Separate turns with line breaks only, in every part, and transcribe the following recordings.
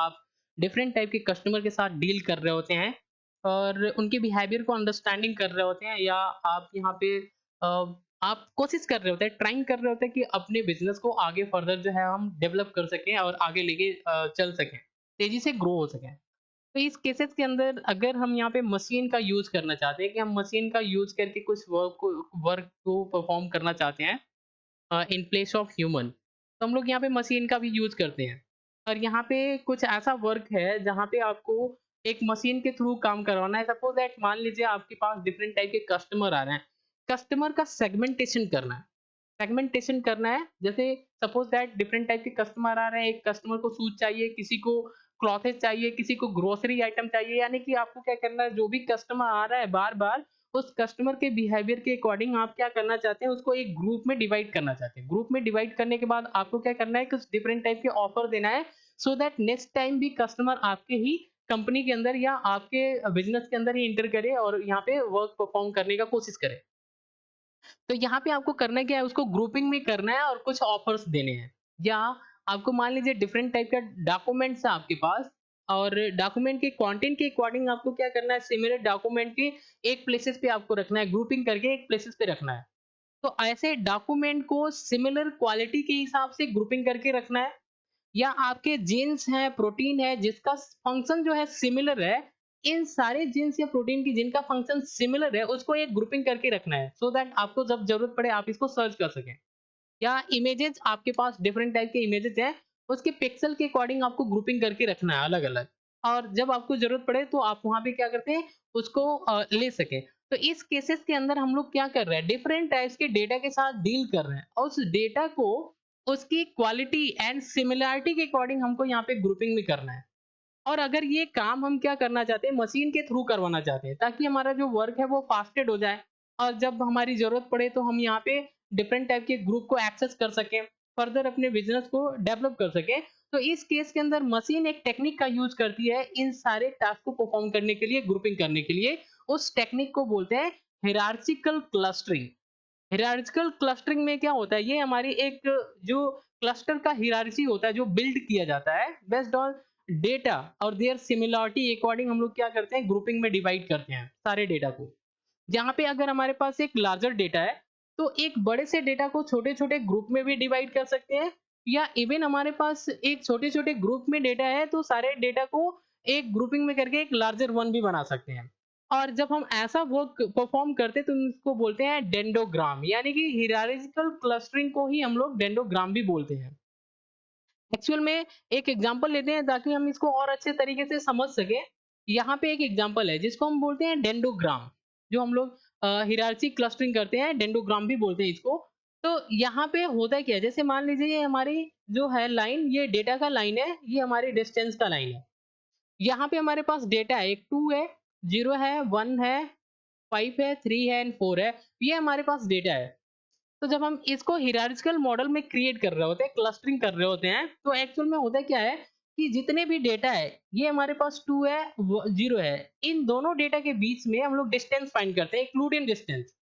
आप different type के customer के साथ डील कर रहे होते हैं और उनके बिहेवियर को अंडरस्टैंडिंग कर रहे होते हैं, या आप यहाँ पे आप कोशिश कर रहे होते हैं, ट्राइंग कर रहे होते हैं कि अपने बिज़नेस को आगे फर्दर जो है हम डेवलप कर सकें और आगे लेके चल सकें, तेज़ी से ग्रो हो सकें। तो इस केसेस के अंदर अगर हम यहाँ पे मशीन का यूज़ करना चाहते हैं कि हम मशीन का यूज़ करके कुछ वर्क को परफ़ॉर्म करना चाहते हैं इन प्लेस ऑफ ह्यूमन, तो हम लोग यहाँ पे मशीन का भी यूज़ करते हैं। और यहाँ पे कुछ ऐसा वर्क है जहाँ पे आपको एक मशीन के थ्रू काम करवाना है। सपोज़ दैट मान लीजिए आपके पास डिफरेंट टाइप के कस्टमर आ रहे हैं, कस्टमर का सेगमेंटेशन करना है। सेगमेंटेशन करना है, जैसे सपोज़ दैट डिफरेंट टाइप के कस्टमर आ रहे हैं, एक कस्टमर को शूज़ चाहिए, किसी को क्लॉथेस चाहिए, किसी को ग्रोसरी आइटम चाहिए, यानी कि आपको क्या करना है, जो भी कस्टमर आ रहा है बार-बार, उस कस्टमर के बिहेवियर के अकॉर्डिंग आप क्या करना चाहते हैं, उसको एक ग्रुप में डिवाइड करना चाहते हैं। ग्रुप में डिवाइड करने के बाद आपको क्या करना है, कुछ डिफरेंट टाइप के ऑफर देना है, सो दैट नेक्स्ट टाइम भी कस्टमर आपके ही कंपनी के अंदर या आपके बिज़नेस के अंदर ही एंटर करे और यहाँ पे वर्क परफॉर्म करने का कोशिश करे। तो यहाँ पे आपको करना क्या है, उसको ग्रुपिंग में करना है और कुछ ऑफर्स देने हैं। या आपको मान लीजिए डिफरेंट टाइप का डॉक्यूमेंट्स है आपके पास और डॉक्यूमेंट के कंटेंट के अकॉर्डिंग आपको क्या करना है, सिमिलर डॉक्यूमेंट के एक प्लेसेस पे आपको रखना है, ग्रुपिंग करके एक प्लेसेस पे रखना है। तो ऐसे डॉक्यूमेंट को सिमिलर क्वालिटी के हिसाब से ग्रुपिंग करके रखना है, या आपके जीन्स हैं, प्रोटीन है जिसका फंक्शन जो है सिमिलर है, इन सारे जीन्स या प्रोटीन की जिनका फंक्शन सिमिलर है, उसको एक ग्रुपिंग करके रखना है, सो दैट आपको जब ज़रूरत पड़े आप इसको सर्च कर सकें। या इमेजेस आपके पास डिफरेंट टाइप के इमेजेस हैं, उसके पिक्सल के अकॉर्डिंग आपको ग्रुपिंग करके रखना है अलग-अलग, और जब आपको ज़रूरत पड़े तो आप वहाँ पे क्या करते हैं, उसको ले सकें। तो इस केसेस के अंदर हम लोग क्या कर रहे हैं, डिफरेंट टाइप्स के डेटा के साथ डील कर रहे हैं और उस डेटा को उसकी क्वालिटी एंड सिमिलैरिटी के अकॉर्डिंग हमको यहाँ पे ग्रुपिंग भी करना है। और अगर ये काम हम क्या करना चाहते हैं, मशीन के थ्रू करवाना चाहते हैं, ताकि हमारा जो वर्क है वो फास्टेड हो जाए और जब हमारी ज़रूरत पड़े तो हम यहाँ पे डिफरेंट टाइप के ग्रुप को एक्सेस कर सकें, फर्दर अपने बिज़नेस को डेवलप कर सकें। तो इस केस के अंदर मशीन एक टेक्निक का यूज़ करती है इन सारे टास्क को परफॉर्म करने के लिए, ग्रुपिंग करने के लिए। उस टेक्निक को बोलते हैं हायरार्चिकल क्लस्टरिंग। हायरार्चिकल क्लस्टरिंग में क्या होता है, ये हमारी एक जो क्लस्टर का हायरार्ची होता है जो बिल्ड किया जाता है बेस्ड ऑन डेटा और देयर सिमिलरिटी अकॉर्डिंग हम लोग क्या करते हैं, ग्रुपिंग में डिवाइड करते हैं सारे डेटा को। जहाँ पे अगर हमारे पास एक लार्जर डेटा है, तो एक बड़े से डेटा को छोटे-छोटे ग्रुप में भी डिवाइड कर सकते हैं, या इवन हमारे पास एक छोटे-छोटे ग्रुप में डेटा है, तो सारे डेटा को एक ग्रुपिंग में करके एक लार्जर वन भी बना सकते हैं। और जब हम ऐसा वर्क परफॉर्म करते हैं, तो इसको बोलते हैं डेंडोग्राम, यानी कि हायरार्चिकल क्लस्टरिंग को ही हम लोग डेंडोग्राम भी बोलते हैं। एक्चुअल में एक एग्जांपल लेते हैं ताकि हम इसको और अच्छे तरीके से समझ सकें। यहाँ पे एक एग्जांपल है जिसको हम बोलते हैं डेंडोग्राम, जो हम लोग हिरार्ची क्लस्टरिंग करते हैं, डेंडोग्राम भी बोलते हैं इसको। तो यहाँ पे होता क्या है, जैसे मान लीजिए ये हमारी जो है लाइन, ये डेटा का लाइन है, ये हमारी डिस्टेंस का लाइन है। यहाँ पे हमारे पास डेटा है, एक 2 है, 0 है, 1 है, 5 है, 3 है एंड 4 है। ये हमारे पास डेटा है। तो जब हम इसको हायरार्चिकल मॉडल में क्रिएट कर रहे होते हैं, क्लस्टरिंग कर रहे होते हैं, तो एक्चुअल में होता क्या है कि जितने भी डेटा है, ये हमारे पास 2 है, 0 है। इन दोनों डेटा के बीच में हम लोग डिस्टेंस फाइंड करते हैं, इंक्लूडिंग डिस्टेंस।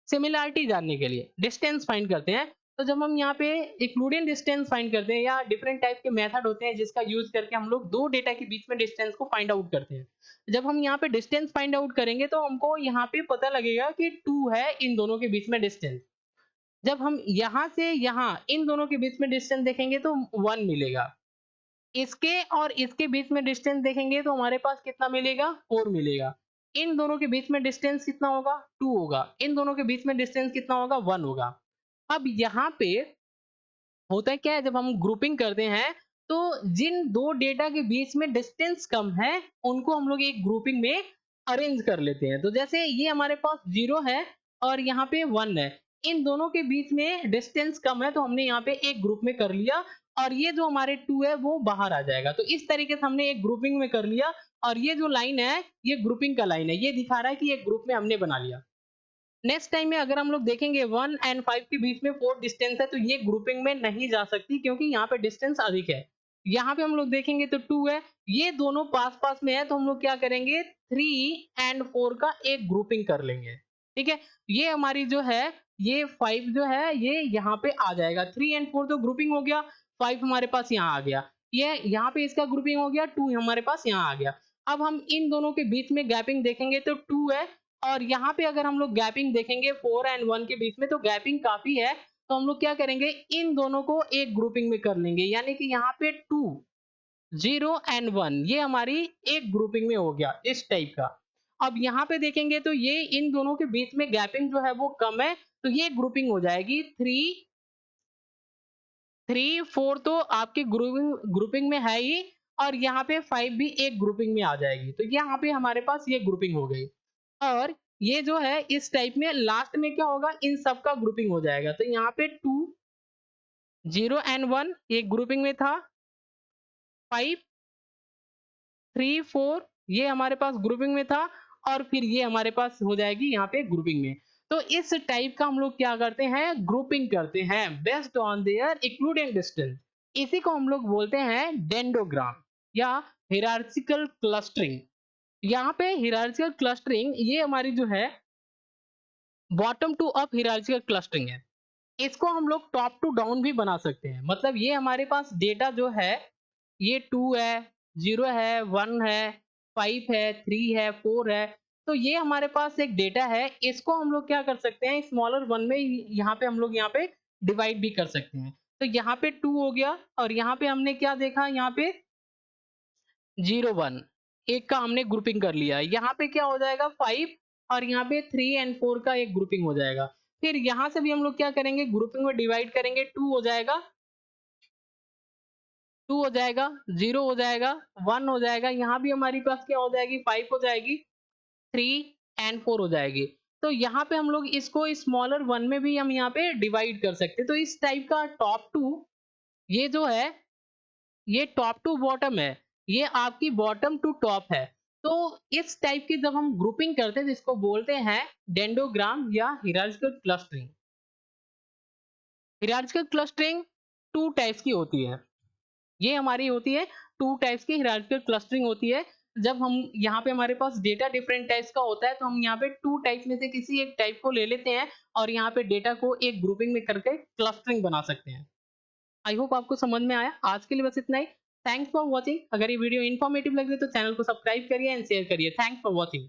सिमिलैरिटी जानने के लिए डिस्टेंस फाइंड करते हैं। तो जब हम यहाँ पे इंक्लूडिंग डिस्टेंस फाइंड करते हैं, या डिफरेंट टाइप के मेथड होते हैं जिसका यूज करके हम लोग दो डेटा के बीच में डिस्टेंस को फाइंड आउट करते हैं। जब हम यहाँ पे डिस्टेंस फाइंड आउट करेंगे तो हमको यहाँ पे पता लगेगा कि 2 है इन दोनों के बीच में डिस्टेंस। जब हम यहाँ से यहाँ इन दोनों के बीच में डिस्टेंस देखेंगे तो 1 मिलेगा। इसके और इसके बीच में डिस्टेंस देखेंगे तो हमारे पास कितना मिलेगा, 4 मिलेगा। इन दोनों के बीच में डिस्टेंस कितना होगा, 2 होगा। इन दोनों के बीच में डिस्टेंस कितना होगा, 1 होगा। अब यहाँ पे होता है क्या है, जब हम ग्रुपिंग करते हैं तो जिन दो डेटा के बीच में डिस्टेंस कम है, उनको हम लोग एक ग्रुपिंग में अरेंज कर लेते हैं। तो जैसे ये हमारे पास 0 है और यहाँ पे 1 है, इन दोनों के बीच में डिस्टेंस कम है, तो हमने यहाँ पे एक ग्रुप में कर लिया, और ये जो हमारे 2 है वो बाहर आ जाएगा। तो इस तरीके से हमने एक ग्रुपिंग में कर लिया, और ये जो लाइन है ये ग्रुपिंग का लाइन है, ये दिखा रहा है कि एक ग्रुप में हमने बना लिया। नेक्स्ट टाइम में अगर हम लोग देखेंगे 1 एंड 5 के बीच में 4 डिस्टेंस है, तो ये ग्रुपिंग में नहीं जा सकती क्योंकि यहाँ पे डिस्टेंस अधिक है। यहाँ पे हम लोग देखेंगे तो 2 है, ये दोनों पास-पास में है, तो हम लोग क्या करेंगे, 3 एंड 4 का एक ग्रुपिंग कर लेंगे। ठीक है? ये हमारी जो है, ये 5 जो है ये यहाँ पे आ जाएगा। 3 एंड 4 तो ग्रुपिंग हो गया, 5 हमारे पास यहाँ आ गया। ये यहाँ पे इसका ग्रुपिंग हो गया, 2 हमारे पास यहाँ आ गया। अब हम इन दोनों के बीच में गैपिंग देखेंगे तो 2 है, और यहाँ पे अगर हम लोग गैपिंग देखेंगे 4 एंड 1 के बीच में तो गैपिंग काफ़ी है, तो हम लोग क्या करेंगे, इन दोनों को एक ग्रुपिंग में कर लेंगे, यानी कि यहाँ पे 2, 0 एंड 1 ये हमारी एक ग्रुपिंग में हो गया इस टाइप का। अब यहाँ पे देखेंगे तो ये इन दोनों के बीच में गैपिंग जो है वो कम है, तो ये ग्रुपिंग हो जाएगी 3, 4 तो आपके ग्रुपिंग ग्रुपिंग में है ही, और यहाँ पे 5 भी एक ग्रुपिंग में आ जाएगी। तो यहाँ पे हमारे पास ये ग्रुपिंग हो गई, और ये जो है इस टाइप में लास्ट में क्या होगा, इन सब का ग्रुपिंग हो जाएगा। तो यहाँ पे 2, 0 एंड 1 एक ग्रुपिंग में था, 5, 3, 4 ये हमारे पास ग्रुपिंग में था, और फिर ये हमारे पास हो जाएगी यहाँ पे ग्रुपिंग में। तो इस टाइप का हम लोग क्या करते हैं, ग्रुपिंग करते हैं based on their equivalent distance. इसी को हम लोग बोलते हैं डेंडोग्राम या हिरार्चिकल क्लस्टरिंग। यहाँ पे हिरार्चिकल क्लस्टरिंग ये हमारी जो है bottom to up hierarchical clustering है। इसको हम लोग टॉप टू डाउन भी बना सकते हैं। मतलब ये हमारे पास डेटा जो है, ये 2 है, 0 है, 1 है, 5 है, 3 है, 4 है। तो ये हमारे पास एक डेटा है, इसको हम लोग क्या कर सकते हैं, स्मॉलर 1 में यहाँ पे हम लोग यहाँ पे डिवाइड भी कर सकते हैं। तो यहाँ पे 2 हो गया, और यहाँ पे हमने क्या देखा, यहाँ पे 0, 1 एक का हमने ग्रुपिंग कर लिया। यहाँ पे क्या हो जाएगा 5, और यहाँ पे 3 एंड 4 का एक ग्रुपिंग हो जाएगा। फिर यहाँ से भी हम लोग क्या करेंगे, ग्रुपिंग में डिवाइड करेंगे, 2 हो जाएगा, 2 हो जाएगा, 0 हो जाएगा, 1 हो जाएगा, यहाँ भी हमारे पास क्या हो जाएगी, 5 हो जाएगी, 3 एंड 4 हो जाएगी। तो यहाँ पे हम लोग इसको स्मॉलर 1 में भी हम यहाँ पे डिवाइड कर सकते हैं। तो इस टाइप का टॉप टू, ये जो है ये टॉप टू बॉटम है, ये आपकी बॉटम टू टॉप है। तो इस टाइप की जब हम ग्रुपिंग करते हैं, जिसको बोलते हैं डेंडोग्राम या hierarchical clustering. Hierarchical clustering 2 types की होती है। ये हमारी होती है 2 टाइप्स की हिरार्चिकल क्लस्टरिंग होती है। जब हम यहाँ पे हमारे पास डेटा डिफरेंट टाइप्स का होता है, तो हम यहाँ पे 2 टाइप में से किसी एक टाइप को ले लेते हैं, और यहाँ पे डेटा को एक ग्रुपिंग में करके क्लस्टरिंग बना सकते हैं। आई होप आपको समझ में आया। आज के लिए बस इतना ही। Thanks for watching. अगर ये वीडियो इन्फॉर्मेटिव लगे तो चैनल को सब्सक्राइब करिए एंड शेयर करिए। Thanks for watching.